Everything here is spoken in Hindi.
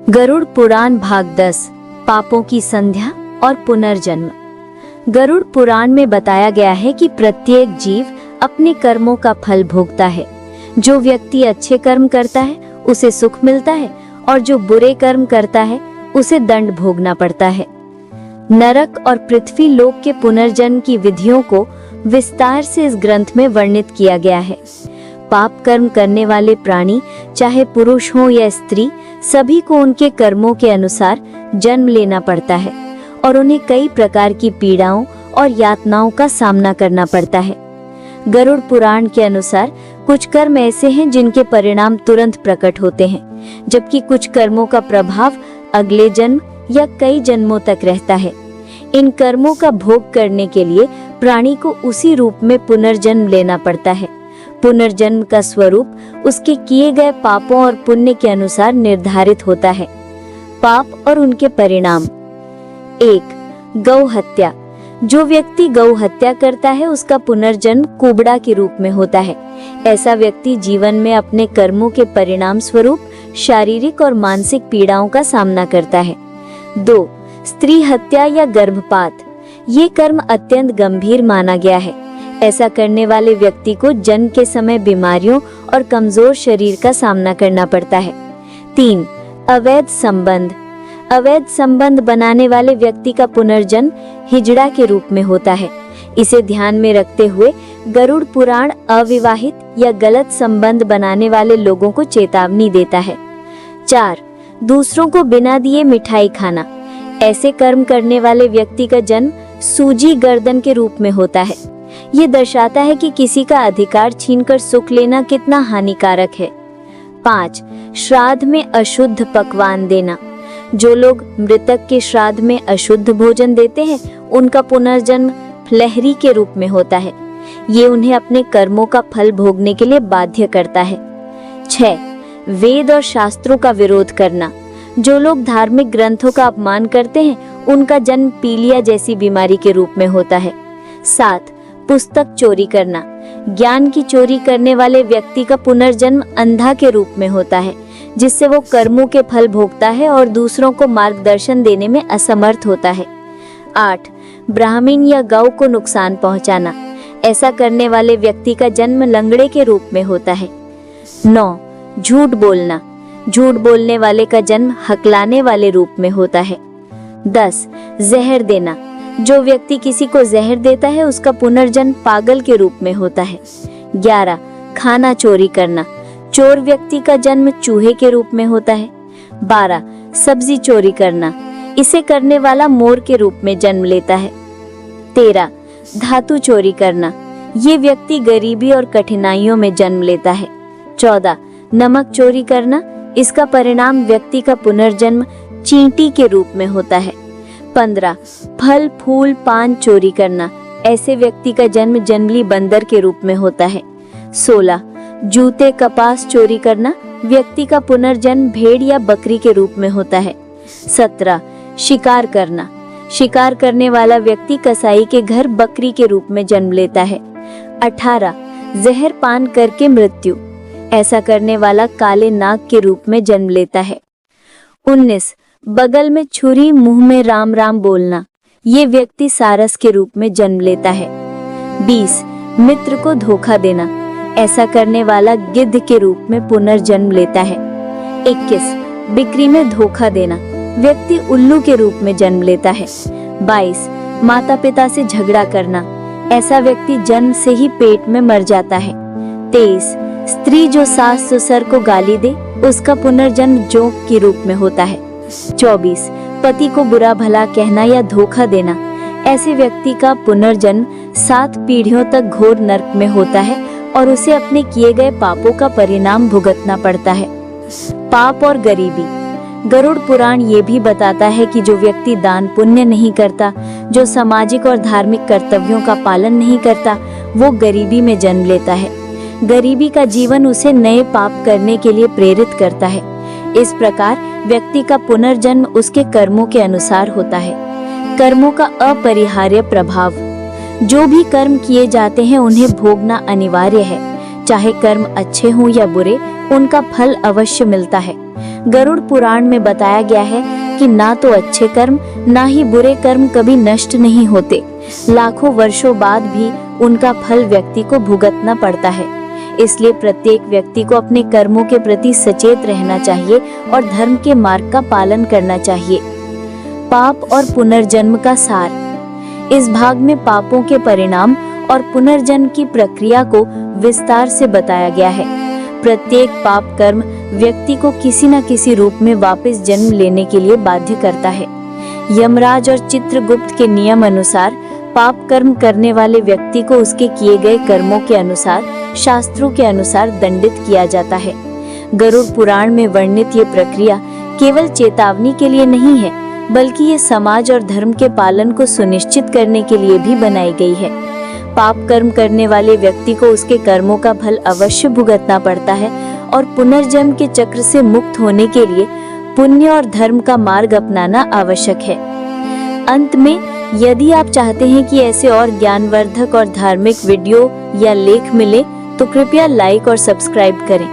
गरुड़ पुराण भाग 10 पापों की संध्या और पुनर्जन्म। गरुड़ पुराण में बताया गया है कि प्रत्येक जीव अपने कर्मों का फल भोगता है। जो व्यक्ति अच्छे कर्म करता है उसे सुख मिलता है और जो बुरे कर्म करता है उसे दंड भोगना पड़ता है। नरक और पृथ्वी लोक के पुनर्जन्म की विधियों को विस्तार से इस ग्रंथ में वर्णित किया गया है। पाप कर्म करने वाले प्राणी चाहे पुरुष हो या स्त्री, सभी को उनके कर्मों के अनुसार जन्म लेना पड़ता है और उन्हें कई प्रकार की पीड़ाओं और यातनाओं का सामना करना पड़ता है। गरुड़ पुराण के अनुसार कुछ कर्म ऐसे हैं जिनके परिणाम तुरंत प्रकट होते हैं, जबकि कुछ कर्मों का प्रभाव अगले जन्म या कई जन्मों तक रहता है। इन कर्मों का भोग करने के लिए प्राणी को उसी रूप में पुनर्जन्म लेना पड़ता है। पुनर्जन्म का स्वरूप उसके किए गए पापों और पुण्य के अनुसार निर्धारित होता है। पाप और उनके परिणाम। 1. गौ हत्या। जो व्यक्ति गौ हत्या करता है उसका पुनर्जन्म कुबड़ा के रूप में होता है। ऐसा व्यक्ति जीवन में अपने कर्मों के परिणाम स्वरूप शारीरिक और मानसिक पीड़ाओं का सामना करता है। 2. स्त्री हत्या या गर्भपात। ये कर्म अत्यंत गंभीर माना गया है। ऐसा करने वाले व्यक्ति को जन्म के समय बीमारियों और कमजोर शरीर का सामना करना पड़ता है। 3. अवैध संबंध। अवैध संबंध बनाने वाले व्यक्ति का पुनर्जन्म हिजड़ा के रूप में होता है। इसे ध्यान में रखते हुए गरुड़ पुराण अविवाहित या गलत संबंध बनाने वाले लोगों को चेतावनी देता है। 4. दूसरों को बिना दिए मिठाई खाना। ऐसे कर्म करने वाले व्यक्ति का जन्म सूजी गर्दन के रूप में होता है। ये दर्शाता है कि किसी का अधिकार छीनकर सुख लेना कितना हानिकारक है। 5. श्राद्ध में अशुद्ध पकवान देना। जो लोग मृतक के श्राद्ध में अशुद्ध भोजन देते हैं उनका पुनर्जन्म फ्लहरी के रूप में होता है। ये उन्हें अपने कर्मों का फल भोगने के लिए बाध्य करता है। 6. वेद और शास्त्रों का विरोध करना। जो लोग धार्मिक ग्रंथों का अपमान करते हैं उनका जन्म पीलिया जैसी बीमारी के रूप में होता है। 7. पुस्तक चोरी करना। ज्ञान की चोरी करने वाले व्यक्ति का पुनर्जन्म अंधा के रूप में होता है, जिससे वो कर्मों के फल भोगता है और दूसरों को मार्गदर्शन देने में असमर्थ होता है। 8. ब्राह्मण या गौ को नुकसान पहुंचाना। ऐसा करने वाले व्यक्ति का जन्म लंगड़े के रूप में होता है। 9. झूठ बोलना। झूठ बोलने वाले का जन्म हकलाने वाले रूप में होता है। 10. जहर देना। जो व्यक्ति किसी को जहर देता है उसका पुनर्जन्म पागल के रूप में होता है। 11. खाना चोरी करना। चोर व्यक्ति का जन्म चूहे के रूप में होता है। 12. सब्जी चोरी करना। इसे करने वाला मोर के रूप में जन्म लेता है। 13. धातु चोरी करना। ये व्यक्ति गरीबी और कठिनाइयों में जन्म लेता है। 14. नमक चोरी करना। इसका परिणाम व्यक्ति का पुनर्जन्म चींटी के रूप में होता है। 15. फल फूल पान चोरी करना। ऐसे व्यक्ति का जन्म जंगली बंदर के रूप में होता है। 16. जूते कपास चोरी करना। व्यक्ति का पुनर्जन्म भेड़ या बकरी के रूप में होता है। 17. शिकार करना। शिकार करने वाला व्यक्ति कसाई के घर बकरी के रूप में जन्म लेता है। 18. जहर पान करके मृत्यु। ऐसा करने वाला काले नाग के रूप में जन्म लेता है। 19. बगल में छुरी मुंह में राम राम बोलना। ये व्यक्ति सारस के रूप में जन्म लेता है। 20. मित्र को धोखा देना। ऐसा करने वाला गिद्ध के रूप में पुनर्जन्म लेता है। 21. बिक्री में धोखा देना। व्यक्ति उल्लू के रूप में जन्म लेता है। 22. माता पिता से झगड़ा करना। ऐसा व्यक्ति जन्म से ही पेट में मर जाता है। 23. स्त्री जो सास ससुर को गाली दे उसका पुनर्जन्म जोंक के रूप में होता है। 24. पति को बुरा भला कहना या धोखा देना। ऐसे व्यक्ति का पुनर्जन्म 7 पीढ़ियों तक घोर नरक में होता है और उसे अपने किए गए पापों का परिणाम भुगतना पड़ता है। पाप और गरीबी। गरुड़ पुराण ये भी बताता है कि जो व्यक्ति दान पुण्य नहीं करता, जो सामाजिक और धार्मिक कर्तव्यों का पालन नहीं करता, वो गरीबी में जन्म लेता है। गरीबी का जीवन उसे नए पाप करने के लिए प्रेरित करता है। इस प्रकार व्यक्ति का पुनर्जन्म उसके कर्मों के अनुसार होता है। कर्मों का अपरिहार्य प्रभाव। जो भी कर्म किए जाते हैं उन्हें भोगना अनिवार्य है। चाहे कर्म अच्छे हों या बुरे, उनका फल अवश्य मिलता है। गरुड़ पुराण में बताया गया है कि ना तो अच्छे कर्म ना ही बुरे कर्म कभी नष्ट नहीं होते, लाखों वर्षों बाद भी उनका फल व्यक्ति को भुगतना पड़ता है। इसलिए प्रत्येक व्यक्ति को अपने कर्मों के प्रति सचेत रहना चाहिए और धर्म के मार्ग का पालन करना चाहिए। पाप और पुनर्जन्म का सार। इस भाग में पापों के परिणाम और पुनर्जन्म की प्रक्रिया को विस्तार से बताया गया है। प्रत्येक पाप कर्म व्यक्ति को किसी न किसी रूप में वापस जन्म लेने के लिए बाध्य करता है। यमराज और चित्रगुप्त के नियम अनुसार पाप कर्म करने वाले व्यक्ति को उसके किए गए कर्मों के अनुसार, शास्त्रों के अनुसार दंडित किया जाता है। गरुड़ पुराण में वर्णित ये प्रक्रिया केवल चेतावनी के लिए नहीं है, बल्कि ये समाज और धर्म के पालन को सुनिश्चित करने के लिए भी बनाई गई है। पाप कर्म करने वाले व्यक्ति को उसके कर्मों का फल अवश्य भुगतना पड़ता है और पुनर्जन्म के चक्र से मुक्त होने के लिए पुण्य और धर्म का मार्ग अपनाना आवश्यक है। अंत में, यदि आप चाहते हैं कि ऐसे और ज्ञानवर्धक और धार्मिक वीडियो या लेख मिले, तो कृपया लाइक और सब्सक्राइब करें।